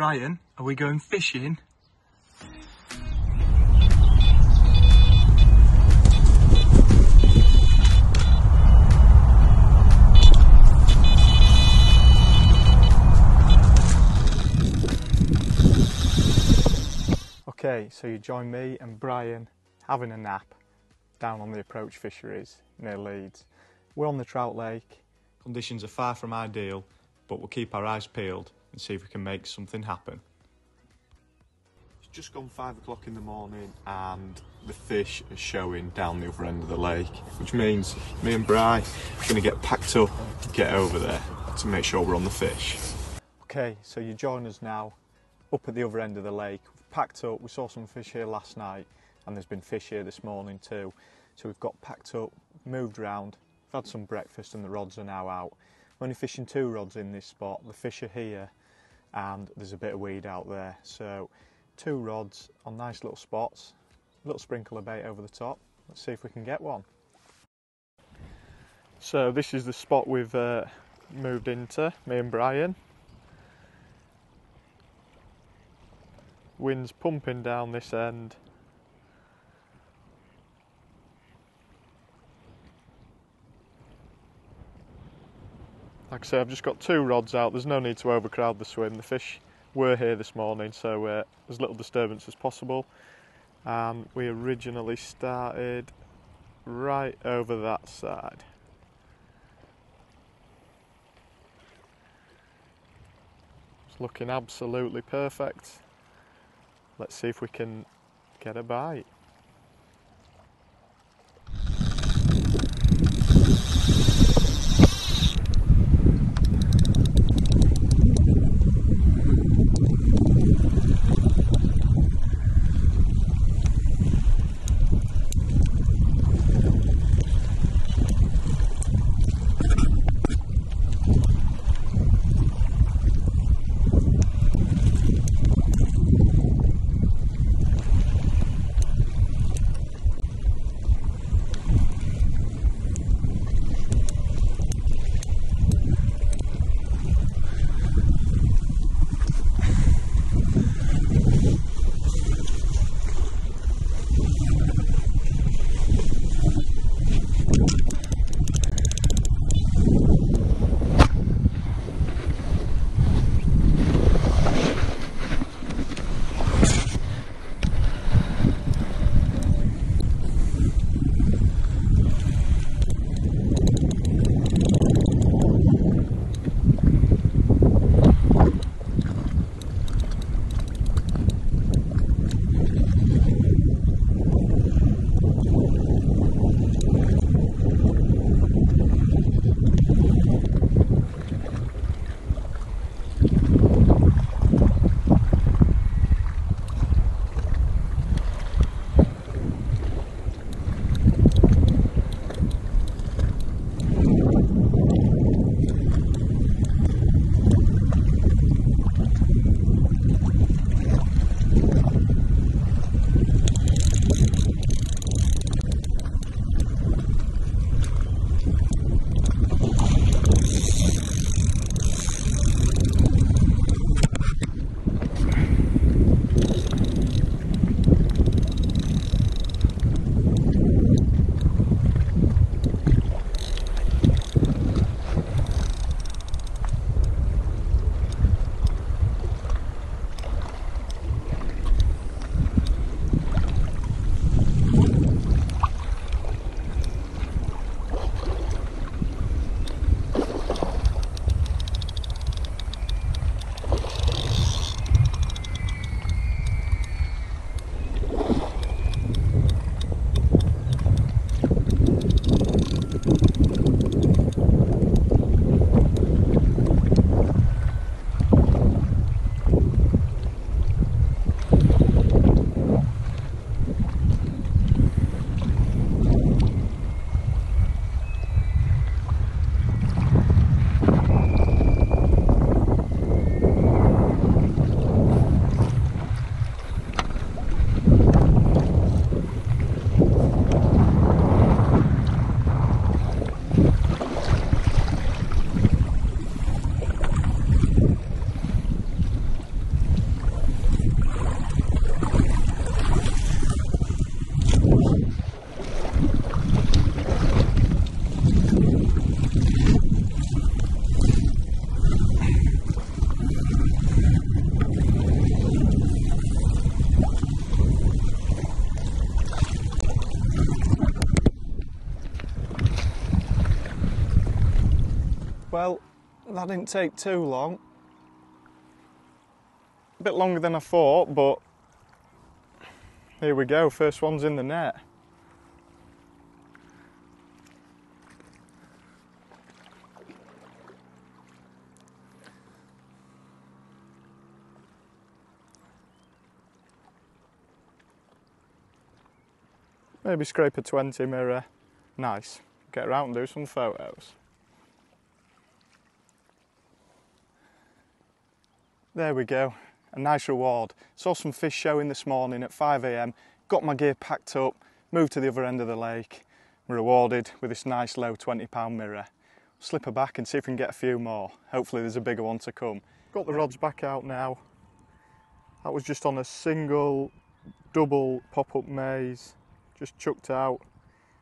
Brian, are we going fishing? Okay, so you join me and Brian having a nap down on the approach fisheries near Leeds. We're on the trout lake. Conditions are far from ideal, but we'll keep our eyes peeled and see if we can make something happen. It's just gone 5 o'clock in the morning and the fish are showing down the other end of the lake, which means me and Bri are going to get packed up and get over there to make sure we're on the fish. Okay, so you join us now up at the other end of the lake. We've packed up, we saw some fish here last night and there's been fish here this morning too. So we've got packed up, moved round, we've had some breakfast and the rods are now out. We're only fishing 2 rods in this spot, the fish are here and there's a bit of weed out there. So 2 rods on nice little spots, a little sprinkle of bait over the top. Let's see if we can get one. So this is the spot we've moved into, me and Brian. Wind's pumping down this end. Like I say, I've just got 2 rods out, there's no need to overcrowd the swim. The fish were here this morning, so as little disturbance as possible. We originally started right over that side. It's looking absolutely perfect. Let's see if we can get a bite. That didn't take too long. A bit longer than I thought, but here we go, first one's in the net. Maybe scrape a 20 mirror. Nice. Get her out and do some photos. There we go, a nice reward. Saw some fish showing this morning at 5 AM, got my gear packed up, moved to the other end of the lake, rewarded with this nice low £20 mirror. Slip her back and see if we can get a few more. Hopefully there's a bigger one to come. Got the rods back out now. That was just on a single double pop-up maze, just chucked out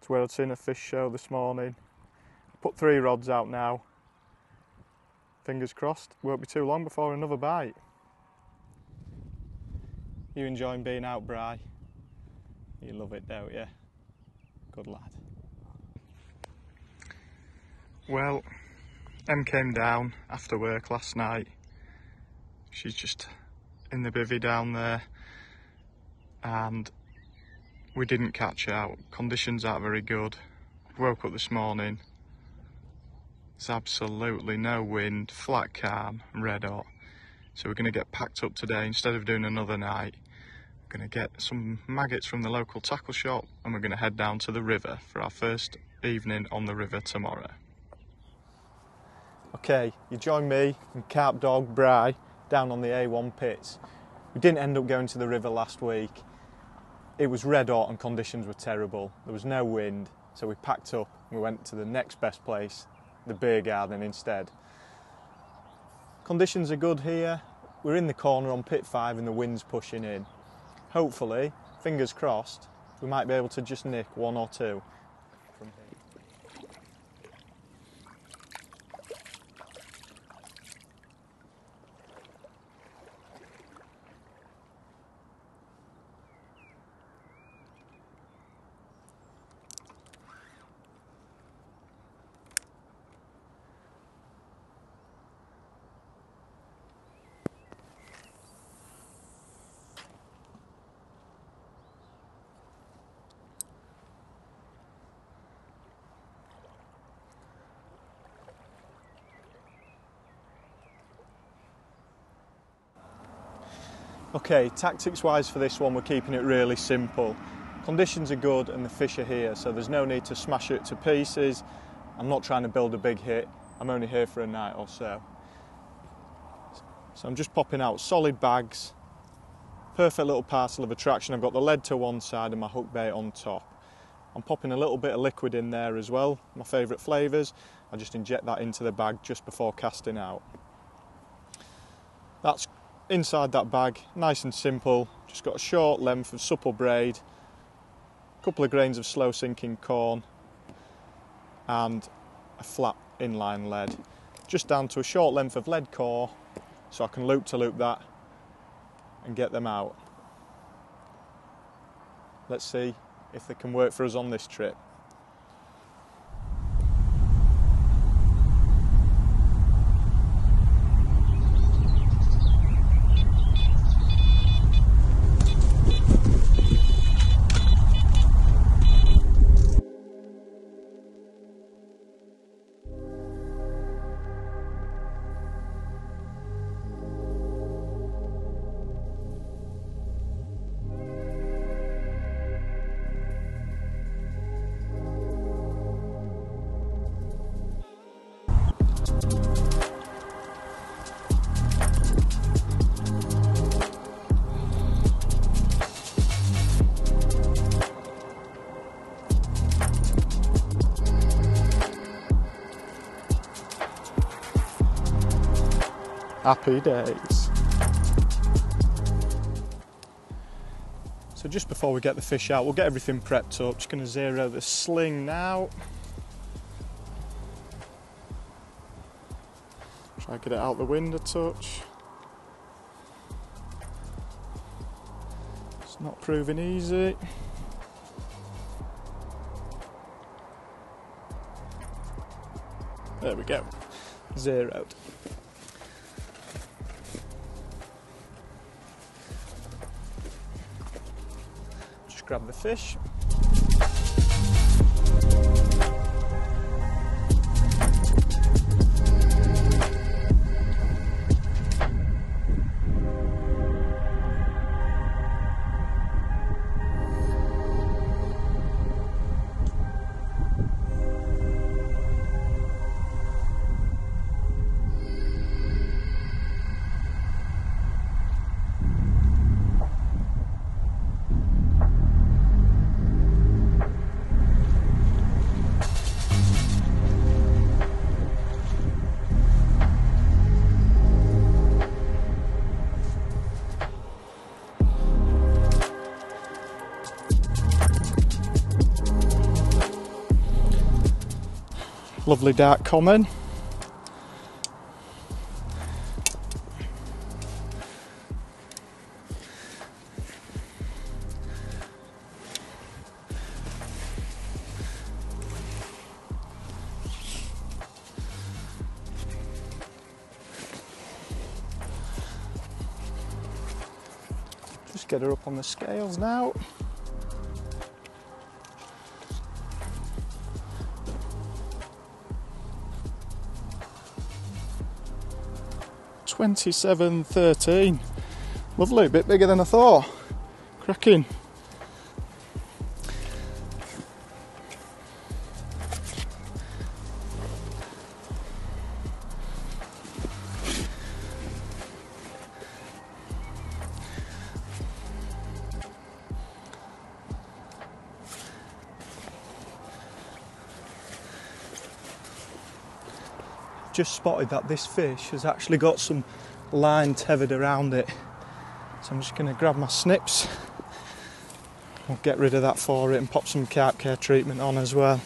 to where I'd seen a fish show this morning. Put 3 rods out now. Fingers crossed, won't be too long before another bite. You enjoying being out, Bri? You love it, don't you? Good lad. Well, Em came down after work last night. She's just in the bivvy down there, and we didn't catch out. Conditions aren't very good. Woke up this morning. There's absolutely no wind, flat calm, red hot. So we're going to get packed up today. Instead of doing another night, we're going to get some maggots from the local tackle shop and we're going to head down to the river for our first evening on the river tomorrow. Okay, you join me and Carp Dog Bri down on the A1 pits. We didn't end up going to the river last week. It was red hot and conditions were terrible. There was no wind, so we packed up and we went to the next best place, the beer garden instead. Conditions are good here. We're in the corner on pit 5 and the wind's pushing in. Hopefully, fingers crossed, we might be able to just nick 1 or 2 from here. Okay, tactics wise for this one we're keeping it really simple. Conditions are good and the fish are here, so there's no need to smash it to pieces. I'm not trying to build a big hit, I'm only here for a night or so. So I'm just popping out solid bags, perfect little parcel of attraction. I've got the lead to one side and my hook bait on top. I'm popping a little bit of liquid in there as well, my favourite flavours. I just inject that into the bag just before casting out. That's inside that bag, nice and simple, just got a short length of supple braid, a couple of grains of slow sinking corn and a flat inline lead, just down to a short length of lead core so I can loop to loop that and get them out. Let's see if they can work for us on this trip. Happy days. So just before we get the fish out, we'll get everything prepped up. Just going to zero the sling now. Try to get it out the wind a touch. It's not proving easy. There we go. zeroed. Just grab the fish. Lovely dark common. Just get her up on the scales now. $27.13. Lovely, a bit bigger than I thought. Cracking. Just spotted that this fish has actually got some line tethered around it, so I'm just going to grab my snips. I'll get rid of that for it and pop some carp care treatment on as well.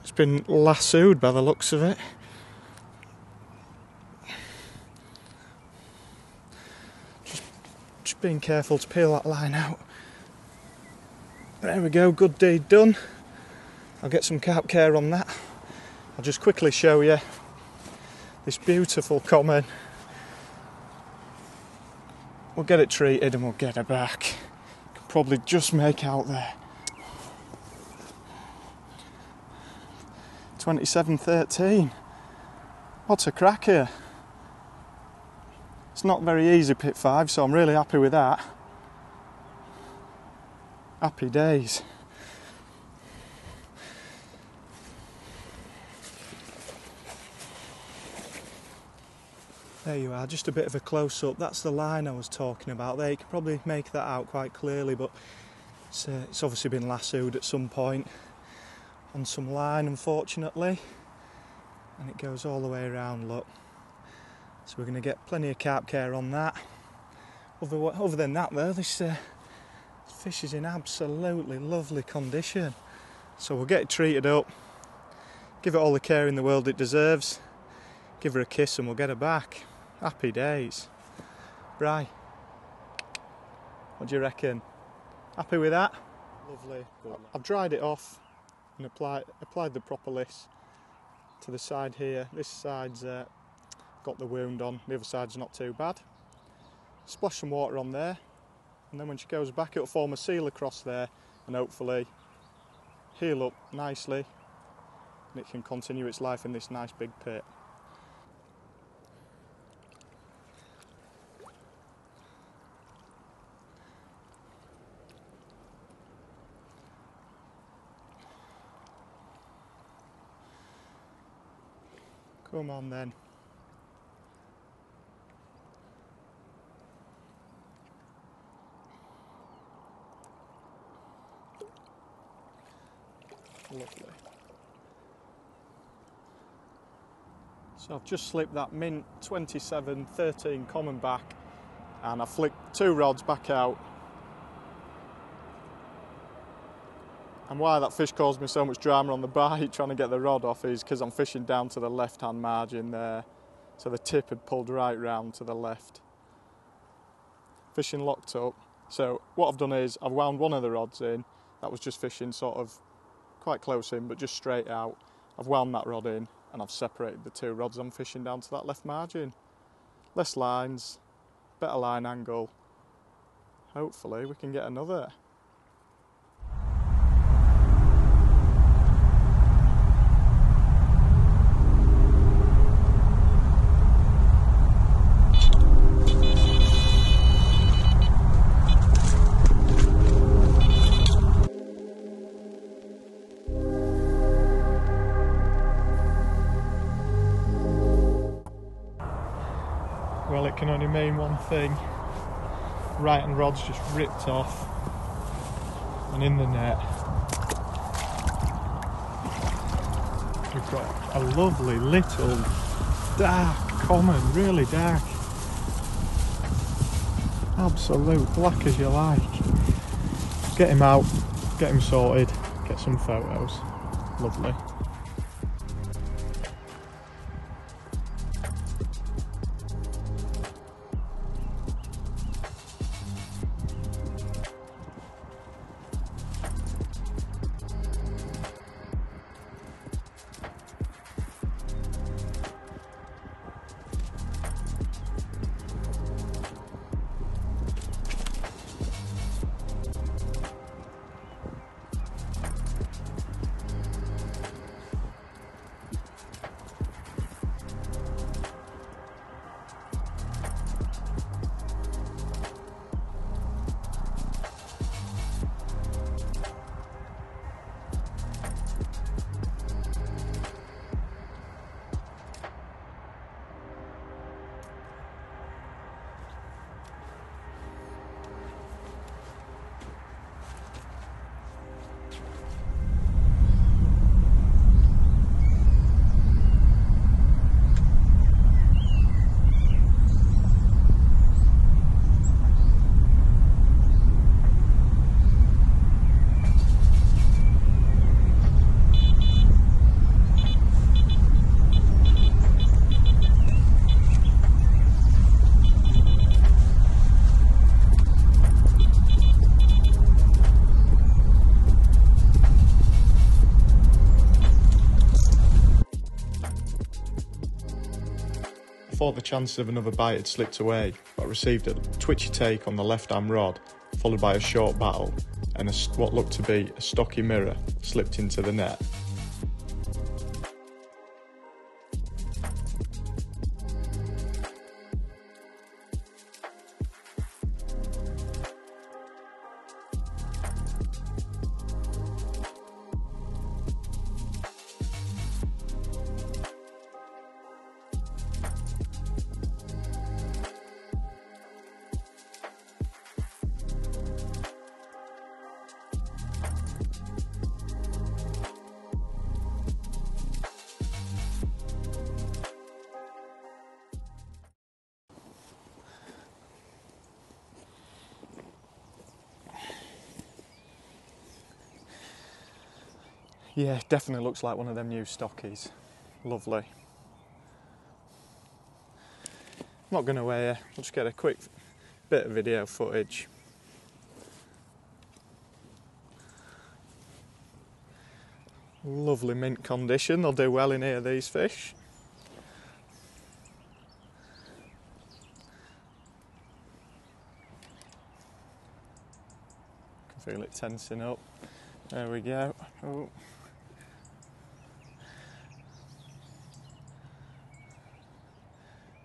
It's been lassoed by the looks of it. Just being careful to peel that line out. There we go, good deed done. I'll get some carp care on that. I'll just quickly show you this beautiful common. We'll get it treated and we'll get her back. You can probably just make out there. 27.13. What's a crack here? It's not very easy pit 5, so I'm really happy with that. Happy days. There you are, just a bit of a close-up. That's the line I was talking about there. You can probably make that out quite clearly, but it's obviously been lassoed at some point on some line, unfortunately. And it goes all the way around, look. So we're going to get plenty of carp care on that. Other than that though, this fish is in absolutely lovely condition. So we'll get it treated up, give it all the care in the world it deserves, give her a kiss and we'll get her back. Happy days. Right, what do you reckon? Happy with that? Lovely. I've dried it off and applied the propolis to the side here. This side's got the wound on, the other side's not too bad. Splash some water on there, and then when she goes back it'll form a seal across there and hopefully heal up nicely and it can continue its life in this nice big pit. Come on then. Lovely. So I've just slipped that mint 27.13 common back and I flicked 2 rods back out. And why that fish caused me so much drama on the bite trying to get the rod off is because I'm fishing down to the left hand margin there. So the tip had pulled right round to the left. Fishing locked up. So what I've done is I've wound one of the rods in. That was just fishing sort of quite close in but just straight out. I've wound that rod in and I've separated the two rods I'm fishing down to that left margin. Less lines, better line angle. Hopefully we can get another. Well, it can only mean one thing. Right hand rod's just ripped off and in the net. We've got a lovely little dark common, really dark. Absolute black as you like. Get him out, get him sorted, get some photos. Lovely. I thought the chances of another bite had slipped away, but I received a twitchy take on the left-hand rod, followed by a short battle, and what looked to be a stocky mirror slipped into the net. Yeah, definitely looks like one of them new stockies. Lovely. Not going to weigh, I'll just get a quick bit of video footage. Lovely mint condition, they'll do well in here, these fish. Can feel it tensing up. There we go. Oh.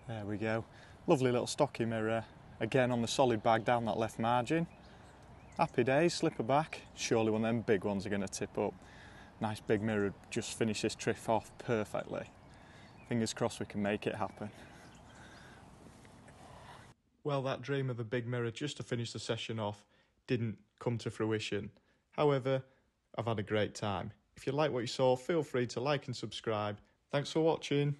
There we go. Lovely little stocky mirror. Again on the solid bag down that left margin. Happy days, slipper back. Surely one of them big ones are going to tip up. Nice big mirror, just finish this trip off perfectly. Fingers crossed we can make it happen. Well, that dream of a big mirror just to finish the session off didn't come to fruition. However, I've had a great time. If you like what you saw, feel free to like and subscribe. Thanks for watching.